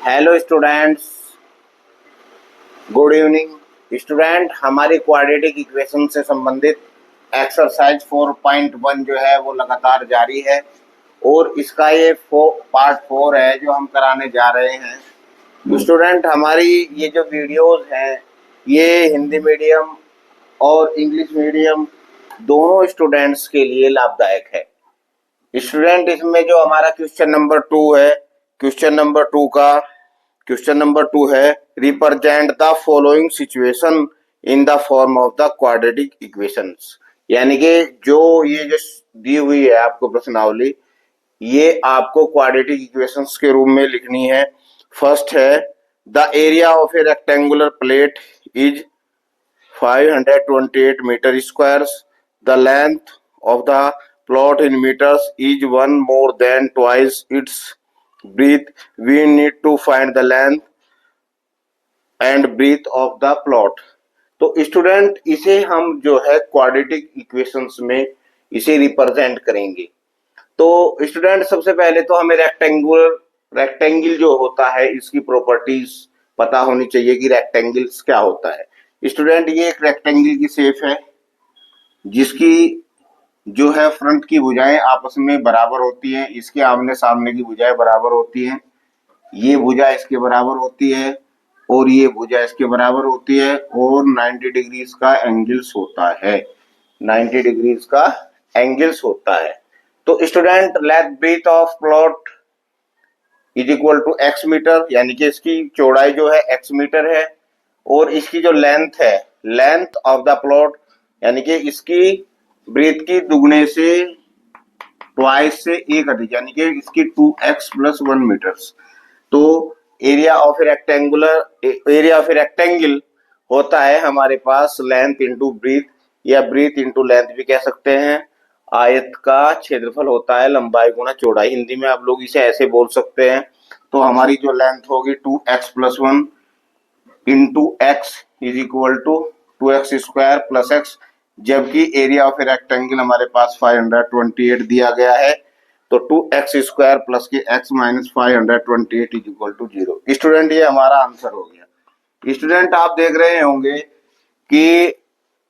Hello students, good evening student. हमारी quadratic equation से संबंधित एक्सरसाइज 4.1 जो है वो लगातार जारी है और इसका ये पार्ट 4 है जो हम कराने जा रहे हैं। तो स्टूडेंट, हमारी ये जो वीडियोस हैं ये हिंदी मीडियम और इंग्लिश मीडियम दोनों स्टूडेंट्स के लिए लाभदायक है। स्टूडेंट, इसमें जो हमारा क्वेश्चन नंबर 2 है, क्वेश्चन नंबर 2 है represent the following situation in the form of the quadratic equations. यानी कि जो ये जो दी हुई है आपको प्रश्नावली, ये आपको क्वाड्रेटिक इक्वेशंस के रूप में लिखनी है। फर्स्ट है the area of a rectangular plate is 528 metre squares, the length of the plot in meters is one more than twice its breadth. We need to find the length and breadth of the plot. तो student, इसे हम जो है quadratic equations में इसे represent करेंगे। तो student, सबसे पहले तो हमें रेक्टेंगल जो होता है इसकी प्रॉपर्टीज पता होनी चाहिए कि रेक्टेंगल्स क्या होता है। स्टूडेंट, ये एक रेक्टेंगल की शेप है जिसकी जो है फ्रंट की भुजाएं आपस में बराबर होती हैं, इसके आमने सामने की भुजाएं बराबर होती हैं, ये भुजा इसके बराबर होती है और ये भुजा इसके बराबर होती है और 90 डिग्रीज का एंगल्स होता है, 90 डिग्रीज का एंगल्स होता है। तो student, length breadth of plot is equal to X metre, यानी कि इसकी चौड़ाई जो है एक्स मीटर है और इसकी जो लेंथ है, लेंथ ऑफ द प्लॉट यानी कि इसकी ब्रेथ की दुगने से ट्वाइस से एक अधिक, यानी कि इसकी 2x + 1 मीटर्स। तो एरिया ऑफ रेक्टेंगल होता है हमारे पास लेंथ इंटू ब्रीथ या ब्रीथ इंटू लेंथ भी कह सकते हैं। आयत का क्षेत्रफल होता है लंबाई गुना चौड़ाई, हिंदी में आप लोग इसे ऐसे बोल सकते हैं। तो हमारी जो लेंथ होगी 2x + 1 into x is equal to 2x² + x, जबकि एरिया ऑफ रेक्टेंगल हमारे पास 528 दिया गया है। तो 2x² + के x - 528 is equal to 0। Student, ये हमारा आंसर हो गया। स्टूडेंट, आप देख रहे होंगे कि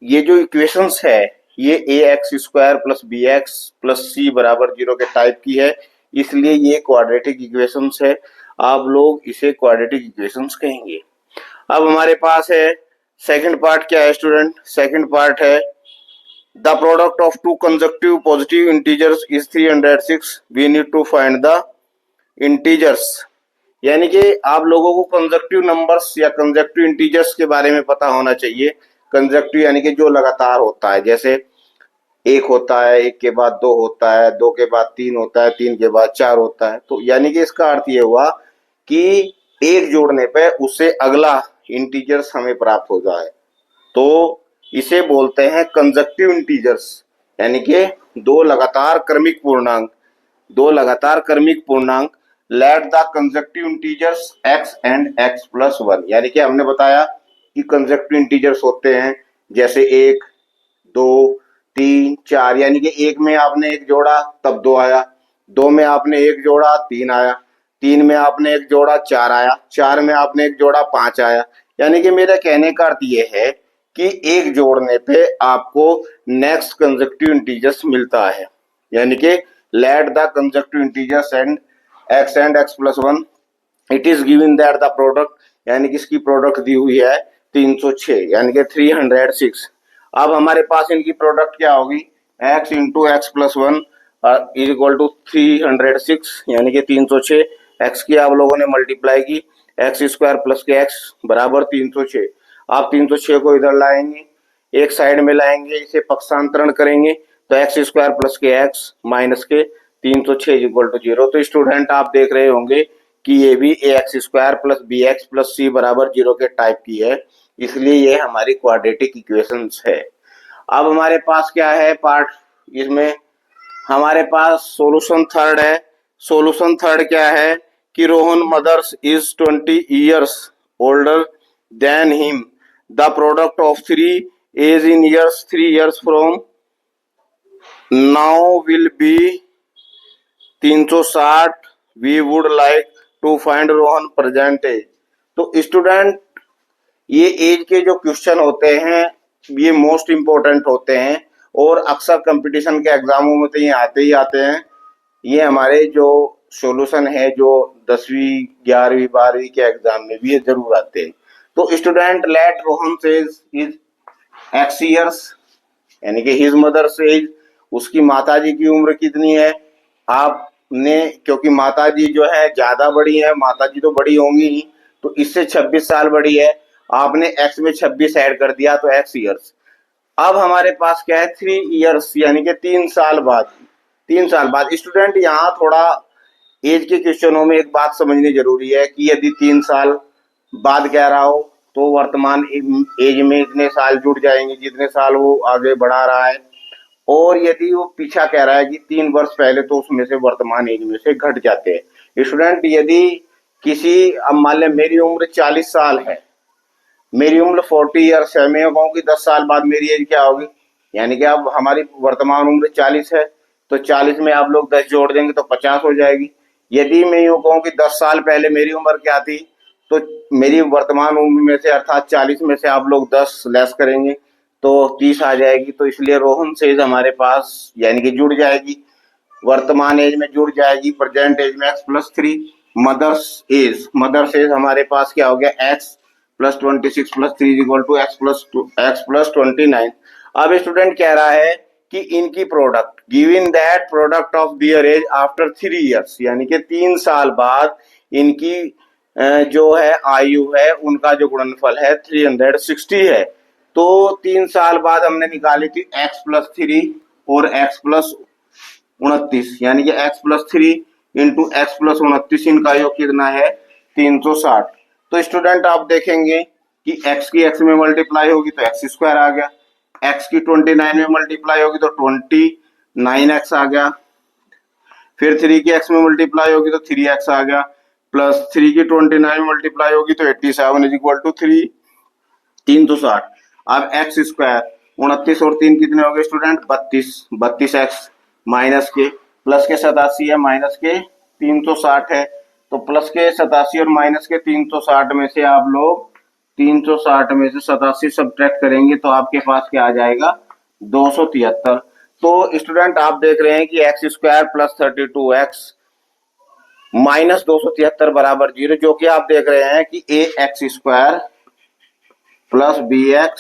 ये जो इक्वेशंस है ये ax² + bx + c = 0 के टाइप की है, इसलिए ये क्वाड्रेटिक इक्वेशंस है। आप लोग इसे क्वाड्रेटिक इक्वेशंस कहेंगे। अब हमारे पास है सेकंड पार्ट। क्या है स्टूडेंट? सेकंड पार्ट है the product of two consecutive positive integers is 306, we need to find the integers. यानी कि आप लोगों को कंसेक्यूटिव नंबर्स या कंसेक्यूटिव इंटीजर्स के बारे में पता होना चाहिए। कंसेक्यूटिव यानी कि जो लगातार होता है, जैसे 1 होता है, 1 के बाद 2 होता है, 2 के बाद 3 होता है, 3 के बाद 4 होता है। तो यानी कि इसका अर्थ ये हुआ कि एक जोड़ने पे उससे अगला इंटीजर्स हमें प्राप्त हो जाए, तो इसे बोलते हैं कंसेक्यूटिव इंटीजर्स। यानी कि दो लगातार क्रमिक पूर्णांक let the consecutive integers x and x + 1। यानी कि हमने बताया कि कंसेक्यूटिव इंटीजर्स होते हैं जैसे 1, 2, 3, 4। यानी कि 1 में आपने 1 जोड़ा तब 2 आया, 2 में आपने 1 जोड़ा 3 आया, 3 में आपने 1 जोड़ा 4 आया, 4 में आपने 1 जोड़ा 5 आया। यानी कि मेरे कहने का अर्थ ये है कि एक जोड़ने पे आपको नेक्स्ट कंसेक्यूटिव इंटीजर्स मिलता है। यानी कि let the consecutive integers and x + 1 it is given that the product, यानी कि इसकी प्रोडक्ट दी हुई है 306 यानी कि 306। अब हमारे पास इनकी प्रोडक्ट क्या होगी? x × x + 1 is equal to 306 यानी कि 306। x की आप लोगों ने मल्टीप्लाई की, x² + के x बराबर 306। आप 306 को इधर लाएंगे, एक साइड में लाएंगे, इसे पक्षांतरण करेंगे तो x² + के x माइनस के 306 = 0। तो स्टूडेंट, आप देख रहे होंगे कि ये भी ax² + bx + c = 0 के टाइप की है, इसलिए ये हमारी क्वाड्रेटिक इक्वेशंस है। अब हमारे पास क्या है पार्ट, इसमें हमारे पास सॉल्यूशन थर्ड है। सॉल्यूशन थर्ड क्या है कि Rohan mother's is 20 years older than him, the product of 3 age in years 3 years from now will be 360, we would like to find Rohan present age. तो स्टूडेंट ये एज के जो क्वेश्चन होते हैं ये मोस्ट इम्पोर्टेंट होते हैं और अक्सर कंपटीशन के एग्जामों में तो ये आते ही आते हैं। ये हमारे जो सॉल्यूशन है जो 10वीं 11वीं 12वीं के एग्जाम में भी ये जरूर आते हैं। तो student let Rohan says is x years, यानी कि हिज मदर सेज, उसकी माताजी की उम्र कितनी है। आपने क्योंकि माताजी जो है ज्यादा बड़ी है, माताजी तो बड़ी होंगी ही, तो इससे 26 साल बड़ी है, आपने एक्स में 26 ऐड कर दिया तो एक्स ईयर्स। अब हमारे पास क्या है 3 ईयर्स, यानी कि 3 साल बाद। 3 साल बाद स्टूडेंट यहाँ थोड़ा एज के क्वेश्चनों में एक बात समझनी जरूरी है कि यदि 3 साल बाद कह रहा हो तो वर्तमान एज में इतने साल जुड़ जाएंगे जितने साल वो आगे बढ़ा रहा है, और यदि वो पीछा कह रहा है कि 3 वर्ष पहले तो उसमें से वर्तमान एज में से घट जाते हैं। स्टूडेंट यदि किसी, अब मान लें मेरी उम्र 40 साल है, मेरी उम्र 40 ईयर्स है, मैं कहूँ कि 10 साल बाद मेरी एज क्या होगी, यानी कि अब हमारी वर्तमान उम्र 40 है तो 40 में आप लोग 10 जोड़ देंगे तो 50 हो जाएगी। यदि मैं यूँ कहूँ कि 10 साल पहले मेरी उम्र क्या थी, तो मेरी वर्तमान उम्र में से अर्थात 40 में से आप लोग 10 लेस करेंगे तो 30 आ जाएगी। तो इसलिए रोहन सेज हमारे पास यानी कि जुड़ जाएगी, वर्तमान एज में जुड़ जाएगी, प्रेजेंट एज में x+3। मदर्स एज हमारे पास क्या हो गया x+26+3 = x+29। अब स्टूडेंट कह रहा है कि इनकी product given that product of their age after 3 years, यानी कि 3 साल बाद इनकी जो है आयु है उनका जो गुणनफल है 360 है। तो 3 साल बाद हमने निकाली थी x+3 और x+29, यानी कि x+3 इंटू x+29, इनका योग कितना है 360। तो स्टूडेंट आप देखेंगे कि x की x में मल्टीप्लाई होगी तो x² आ गया, x की 29 में मल्टीप्लाई होगी तो 29x आ गया, फिर 3 की x में मल्टीप्लाई होगी तो 3x आ गया, प्लस 3 की 29 में मल्टीप्लाई होगी तो 87 = 3, 360। अब x², 29 और 3 कितने हो गए स्टूडेंट 32, 32x माइनस के प्लस के 87 है माइनस के 360 है, तो प्लस के 87 और माइनस के 360 में से आप लोग 360 में से 87 सब्ट्रैक्ट करेंगे तो आपके पास क्या आ जाएगा 273। तो स्टूडेंट आप देख रहे हैं कि x² + 32x माइनस 273 बराबर 0, जो कि आप देख रहे हैं कि ax² + bx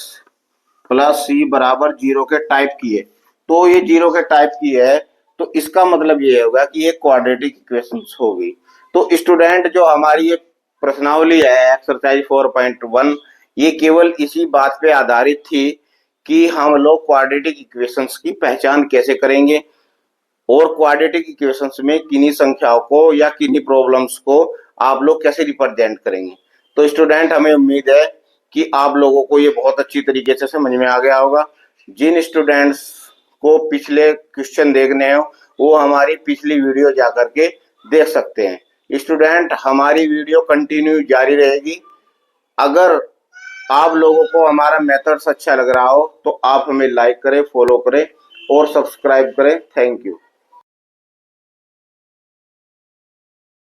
+ c बराबर 0 के टाइप की है। तो ये 0 के टाइप की है तो इसका मतलब ये होगा कि ये क्वाड्रेटिक इक्वेशंस होगी। तो स्टूडेंट जो हमारी ये प्रश्नावली है एक्सरसाइज 4.1 ये केवल इसी बात पे आधारित थी कि हम लोग क्वाड्रेटिक इक्वेशंस की पहचान कैसे करेंगे और क्वाड्रेटिक इक्वेशंस में किन्हीं संख्याओं को या किन्हीं प्रॉब्लम्स को आप लोग कैसे रिप्रेजेंट करेंगे। तो स्टूडेंट हमें उम्मीद है कि आप लोगों को ये बहुत अच्छी तरीके से समझ में आ गया होगा। जिन स्टूडेंट्स को पिछले क्वेश्चन देखने हो वो हमारी पिछली वीडियो जाकर के देख सकते हैं। स्टूडेंट हमारी वीडियो कंटिन्यू जारी रहेगी। अगर आप लोगों को हमारा मेथड्स अच्छा लग रहा हो तो आप हमें लाइक करें, फॉलो करें और सब्सक्राइब करें। Thank you.